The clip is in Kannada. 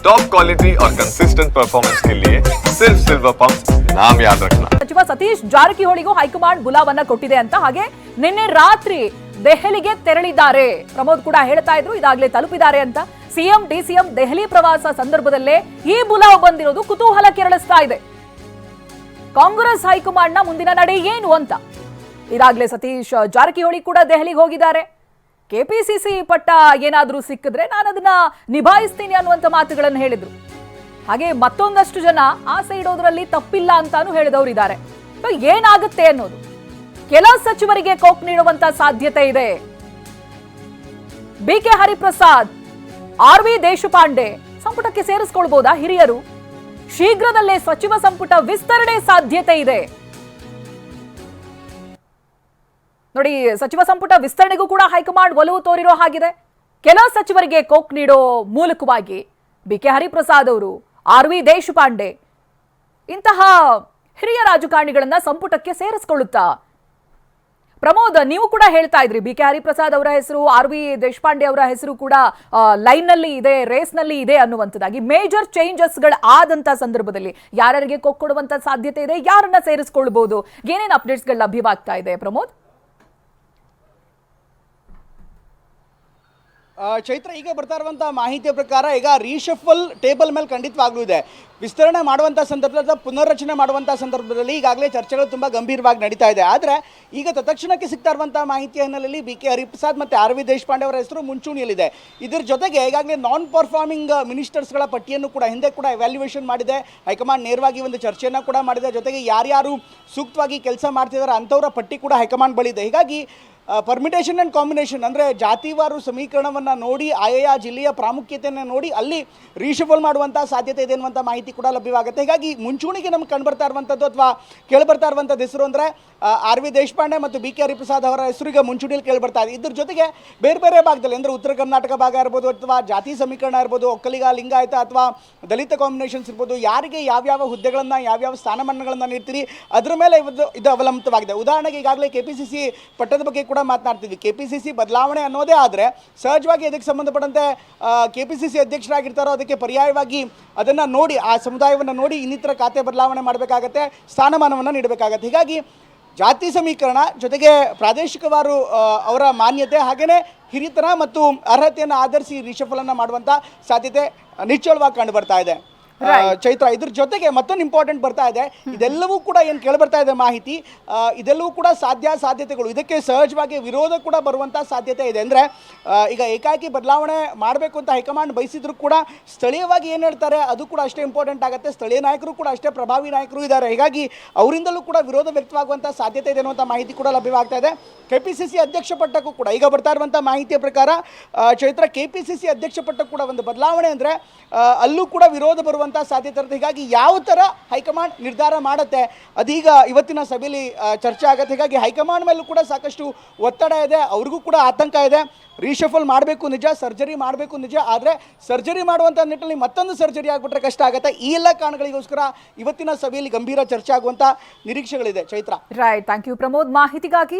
टॉप क्वालिटी और कंसिस्टेंट परफॉर्मेंस के लिए सिर्फ सिल्वर पंप नाम याद रखना। ಸಚಿವ ಸತೀಶ್ ಜಾರಕಿಹೊಳಿಗೂ ಹೈಕಮಾಂಡ್ ಬುಲಾವನ್ನ ಕೊಟ್ಟಿದೆ ಅಂತ, ಹಾಗೆ ನಿನ್ನೆ ರಾತ್ರಿ ದೆಹಲಿಗೆ ತೆರಳಿದ್ದಾರೆ. ಪ್ರಮೋದ್ ಕೂಡ ಹೇಳ್ತಾ ಇದ್ರು ಇದಾಗಲೇ ತಲುಪಿದ್ದಾರೆ ಅಂತ. ಸಿಎಂ ಡಿಸಿಎಂ ದೆಹಲಿ ಪ್ರವಾಸ ಸಂದರ್ಭದಲ್ಲೇ ಈ ಬುಲಾವ್ ಬಂದಿರೋದು ಕುತೂಹಲ ಕೆರಳಿಸ್ತಾ ಇದೆ. ಕಾಂಗ್ರೆಸ್ ಹೈಕಮಾಂಡ್ ನ ಮುಂದಿನ ನಡೆ ಏನು ಅಂತ. ಇದಾಗಲೇ ಸತೀಶ್ ಜಾರಕಿಹೊಳಿ ಕೂಡ ದೆಹಲಿಗೆ ಹೋಗಿದ್ದಾರೆ. ಕೆಪಿಸಿಸಿ ಪಟ್ಟ ಏನಾದ್ರೂ ಸಿಕ್ಕಿದ್ರೆ ನಾನು ಅದನ್ನ ನಿಭಾಯಿಸ್ತೀನಿ ಅನ್ನುವಂತ ಮಾತುಗಳನ್ನು ಹೇಳಿದ್ರು. ಹಾಗೆ ಮತ್ತೊಂದಷ್ಟು ಜನ ಆಸೆ ಇಡೋದ್ರಲ್ಲಿ ತಪ್ಪಿಲ್ಲ ಅಂತಾನು ಹೇಳಿದವರು ಇದ್ದಾರೆ. ಏನಾಗುತ್ತೆ ಅನ್ನೋದು, ಕೆಲ ಸಚಿವರಿಗೆ ಕೋಕ್ ನೀಡುವಂತ ಸಾಧ್ಯತೆ ಇದೆ. ಬಿಕೆ ಹರಿಪ್ರಸಾದ್, ಆರ್.ವಿ. ದೇಶಪಾಂಡೆ ಸಂಪುಟಕ್ಕೆ ಸೇರಿಸಿಕೊಳ್ಬಹುದಾ ಹಿರಿಯರು? ಶೀಘ್ರದಲ್ಲೇ ಸಚಿವ ಸಂಪುಟ ವಿಸ್ತರಣೆ ಸಾಧ್ಯತೆ ಇದೆ. ನೋಡಿ, ಸಚಿವ ಸಂಪುಟ ವಿಸ್ತರಣೆಗೂ ಕೂಡ ಹೈಕಮಾಂಡ್ ಒಲವು ತೋರಿರೋ ಹಾಗಿದೆ. ಕೆಲ ಸಚಿವರಿಗೆ ಕೋಕ್ ನೀಡೋ ಮೂಲಕವಾಗಿ ಬಿಕೆ ಹರಿಪ್ರಸಾದ್ ಅವರು, ಆರ್.ವಿ. ದೇಶಪಾಂಡೆ ಇಂತಹ ಹಿರಿಯ ರಾಜಕಾರಣಿಗಳನ್ನ ಸಂಪುಟಕ್ಕೆ ಸೇರಿಸಿಕೊಳ್ಳುತ್ತಾ? ಪ್ರಮೋದ್, ನೀವು ಕೂಡ ಹೇಳ್ತಾ ಇದ್ರಿ ಬಿಕೆ ಹರಿಪ್ರಸಾದ್ ಅವರ ಹೆಸರು, ಆರ್.ವಿ. ದೇಶಪಾಂಡೆ ಅವರ ಹೆಸರು ಕೂಡ ಲೈನ್ ನಲ್ಲಿ ಇದೆ, ರೇಸ್ ನಲ್ಲಿ ಇದೆ ಅನ್ನುವಂಥದ್ದಾಗಿ ಮೇಜರ್ ಚೇಂಜಸ್ ಗಳು ಆದಂತ ಸಂದರ್ಭದಲ್ಲಿ ಯಾರಿಗೆ ಕೋಕ್ ಕೊಡುವಂತ ಸಾಧ್ಯತೆ ಇದೆ, ಯಾರನ್ನ ಸೇರಿಸಿಕೊಳ್ಳಬಹುದು, ಏನೇನು ಅಪ್ಡೇಟ್ಸ್ ಗಳು ಲಭ್ಯವಾಗ್ತಾ ಇದೆ ಪ್ರಮೋದ್? ಚೈತ್ರ, ಈಗ ಬರ್ತಾ ಇರುವಂಥ ಮಾಹಿತಿಯ ಪ್ರಕಾರ ಈಗ ರೀಶಫಲ್ ಟೇಬಲ್ ಮೇಲೆ ಖಂಡಿತವಾಗ್ಲೂ ಇದೆ. ವಿಸ್ತರಣೆ ಮಾಡುವಂಥ ಸಂದರ್ಭದಲ್ಲಿ, ಪುನರ್ರಚನೆ ಮಾಡುವಂಥ ಸಂದರ್ಭದಲ್ಲಿ ಈಗಾಗಲೇ ಚರ್ಚೆಗಳು ತುಂಬ ಗಂಭೀರವಾಗಿ ನಡೀತಾ ಇದೆ. ಆದರೆ ಈಗ ತತ್ಕ್ಷಣಕ್ಕೆ ಸಿಗ್ತಾ ಇರುವಂಥ ಮಾಹಿತಿಯ ಹಿನ್ನೆಲೆಯಲ್ಲಿ ಬಿಕೆ ಹರಿಪ್ರಸಾದ್ ಮತ್ತು ಆರ್.ವಿ. ದೇಶಪಾಂಡೆ ಅವರ ಹೆಸರು ಮುಂಚೂಣಿಯಲ್ಲಿದೆ. ಇದರ ಜೊತೆಗೆ ಈಗಾಗಲೇ ನಾನ್ ಪರ್ಫಾರ್ಮಿಂಗ್ ಮಿನಿಸ್ಟರ್ಸ್ಗಳ ಪಟ್ಟಿಯನ್ನು ಕೂಡ ಹಿಂದೆ ಕೂಡ ಎವ್ಯಾಲ್ಯೂಯೇಷನ್ ಮಾಡಿದೆ. ಹೈಕಮಾಂಡ್ ನೇರವಾಗಿ ಒಂದು ಚರ್ಚೆಯನ್ನು ಕೂಡ ಮಾಡಿದೆ. ಜೊತೆಗೆ ಯಾರ್ಯಾರು ಸೂಕ್ತವಾಗಿ ಕೆಲಸ ಮಾಡ್ತಿದ್ದಾರೆ ಅಂಥವರ ಪಟ್ಟಿ ಕೂಡ ಹೈಕಮಾಂಡ್ ಬಳಿದೆ. ಹೀಗಾಗಿ ಪರ್ಮಿಟೇಷನ್ ಆ್ಯಂಡ್ ಕಾಂಬಿನೇಷನ್ ಅಂದರೆ ಜಾತಿವಾರು ಸಮೀಕರಣವನ್ನು ನೋಡಿ, ಆಯಾ ಜಿಲ್ಲೆಯ ಪ್ರಾಮುಖ್ಯತೆಯನ್ನು ನೋಡಿ ಅಲ್ಲಿ ರೀಶಫಲ್ ಮಾಡುವಂಥ ಸಾಧ್ಯತೆ ಇದೆ ಅನ್ನುವಂಥ ಮಾಹಿತಿ ಕೂಡ ಲಭ್ಯವಾಗುತ್ತೆ. ಹೀಗಾಗಿ ಮುಂಚೂಣಿಗೆ ನಮ್ಗೆ ಕಂಡುಬರ್ತಾ ಇರುವಂಥದ್ದು ಅಥವಾ ಕೇಳಿಬರ್ತಾ ಇರುವಂಥದ್ದು ಹೆಸರು ಅಂದರೆ ಆರ್.ವಿ. ದೇಶಪಾಂಡೆ ಮತ್ತು ಬಿಕೆ ಹರಿಪ್ರಸಾದ್ ಅವರ ಹೆಸರಿಗೆ ಮುಂಚೂಣಿಯಲ್ಲಿ ಕೇಳಿಬರ್ತಾ ಇದೆ. ಇದ್ರ ಜೊತೆಗೆ ಬೇರೆ ಬೇರೆ ಭಾಗದಲ್ಲಿ ಅಂದರೆ ಉತ್ತರ ಕರ್ನಾಟಕ ಭಾಗ ಇರ್ಬೋದು, ಅಥವಾ ಜಾತಿ ಸಮೀಕರಣ ಇರ್ಬೋದು, ಒಕ್ಕಲಿಗ, ಲಿಂಗಾಯತ ಅಥವಾ ದಲಿತ ಕಾಂಬಿನೇಷನ್ಸ್ ಇರ್ಬೋದು, ಯಾರಿಗೆ ಯಾವ್ಯಾವ ಹುದ್ದೆಗಳನ್ನು, ಯಾವ್ಯಾವ ಸ್ಥಾನಮಾನಗಳನ್ನು ನೀಡ್ತೀರಿ ಅದರ ಮೇಲೆ ಇದು ಅವಲಂಬಿತವಾಗಿದೆ. ಉದಾಹರಣೆಗೆ ಈಗಾಗಲೇ ಕೆಪಿಸಿಸಿ ಪಟ್ಟದ ಬಗ್ಗೆ ಕೂಡ ಮಾತನಾಡ್ತಿದ್ವಿ. ಕೆಪಿಸಿಸಿ ಬದಲಾವಣೆ ಅನ್ನೋದೇ ಆದರೆ ಸಹಜವಾಗಿ ಅದಕ್ಕೆ ಸಂಬಂಧಪಟ್ಟಂತೆ ಕೆಪಿಸಿಸಿ ಅಧ್ಯಕ್ಷರಾಗಿರ್ತಾರೋ ಅದಕ್ಕೆ ಪರ್ಯಾಯವಾಗಿ ಅದನ್ನು ನೋಡಿ, ಆ ಸಮುದಾಯವನ್ನು ನೋಡಿ ಇನ್ನಿತರ ಖಾತೆ ಬದಲಾವಣೆ ಮಾಡಬೇಕಾಗತ್ತೆ, ಸ್ಥಾನಮಾನವನ್ನು ನೀಡಬೇಕಾಗತ್ತೆ. ಹೀಗಾಗಿ ಜಾತಿ ಸಮೀಕರಣ ಜೊತೆಗೆ ಪ್ರಾದೇಶಿಕವಾರು ಅವರ ಮಾನ್ಯತೆ ಹಾಗೆಯೇ ಹಿರಿತನ ಮತ್ತು ಅರ್ಹತೆಯನ್ನು ಆಧರಿಸಿ ರಿಷಫಲನ್ನು ಮಾಡುವಂಥ ಸಾಧ್ಯತೆ ನಿಶ್ಚಳವಾಗಿ ಕಂಡು ಬರ್ತಾ ಇದೆ. ಚೈತ್ರ, ಇದ್ರ ಜೊತೆಗೆ ಮತ್ತೊಂದು ಇಂಪಾರ್ಟೆಂಟ್ ಬರ್ತಾ ಇದೆ. ಇದೆಲ್ಲವೂ ಕೂಡ ಏನು ಕೇಳಿಬರ್ತಾ ಇದೆ ಮಾಹಿತಿ, ಇದೆಲ್ಲವೂ ಕೂಡ ಸಾಧ್ಯತೆಗಳು. ಇದಕ್ಕೆ ಸಹಜವಾಗಿ ವಿರೋಧ ಕೂಡ ಬರುವಂಥ ಸಾಧ್ಯತೆ ಇದೆ. ಅಂದರೆ ಈಗ ಏಕಾಏಕಿ ಬದಲಾವಣೆ ಮಾಡಬೇಕು ಅಂತ ಹೈಕಮಾಂಡ್ ಬಯಸಿದ್ರು ಕೂಡ ಸ್ಥಳೀಯವಾಗಿ ಏನು ಹೇಳ್ತಾರೆ ಅದು ಕೂಡ ಅಷ್ಟೇ ಇಂಪಾರ್ಟೆಂಟ್ ಆಗುತ್ತೆ. ಸ್ಥಳೀಯ ನಾಯಕರು ಕೂಡ ಅಷ್ಟೇ ಪ್ರಭಾವಿ ನಾಯಕರು ಇದ್ದಾರೆ. ಹೀಗಾಗಿ ಅವರಿಂದಲೂ ಕೂಡ ವಿರೋಧ ವ್ಯಕ್ತವಾಗುವಂಥ ಸಾಧ್ಯತೆ ಇದೆ ಅನ್ನುವಂಥ ಮಾಹಿತಿ ಕೂಡ ಲಭ್ಯವಾಗ್ತಾ ಇದೆ. ಕೆಪಿಸಿಸಿ ಅಧ್ಯಕ್ಷ ಪಟ್ಟಕ್ಕೂ ಕೂಡ ಈಗ ಬರ್ತಾ ಇರುವಂಥ ಮಾಹಿತಿಯ ಪ್ರಕಾರ ಚೈತ್ರ, ಕೆಪಿಸಿಸಿ ಅಧ್ಯಕ್ಷ ಪಟ್ಟಕ್ಕೂ ಕೂಡ ಒಂದು ಬದಲಾವಣೆ ಅಂದರೆ ಅಲ್ಲೂ ಕೂಡ ವಿರೋಧ ಬರುವಂಥ ಸಾಧ್ಯತೆ ಇರುತ್ತೆ. ಹೀಗಾಗಿ ಯಾವ ಥರ ಹೈಕಮಾಂಡ್ ನಿರ್ಧಾರ ಮಾಡುತ್ತೆ ಅದೀಗ ಇವತ್ತಿನ ಸಭೆಯಲ್ಲಿ ಚರ್ಚೆ ಆಗುತ್ತೆ. ಹೀಗಾಗಿ ಹೈಕಮಾಂಡ್ ಮೇಲೂ ಕೂಡ ಸಾಕಷ್ಟು ಒತ್ತಡ ಇದೆ, ಅವ್ರಿಗೂ ಕೂಡ ಆತಂಕ ಇದೆ. ರೀಶಫಲ್ ಮಾಡಬೇಕು ನಿಜ, ಸರ್ಜರಿ ಮಾಡಬೇಕು ನಿಜ, ಆದರೆ ಸರ್ಜರಿ ಮಾಡುವಂಥ ನಿಟ್ಟಿನಲ್ಲಿ ಮತ್ತೊಂದು ಸರ್ಜರಿ ಆಗಿಬಿಟ್ರೆ ಕಷ್ಟ ಆಗುತ್ತೆ. ಈ ಎಲ್ಲ ಕಾರಣಗಳಿಗೋಸ್ಕರ ಇವತ್ತಿನ ಸಭೆಯಲ್ಲಿ ಗಂಭೀರ ಚರ್ಚೆ ಆಗುವಂಥ ನಿರೀಕ್ಷೆಗಳಿದೆ. Chaitra, right, thank you Pramod ಮಾಹಿತಿಗಾಗಿ.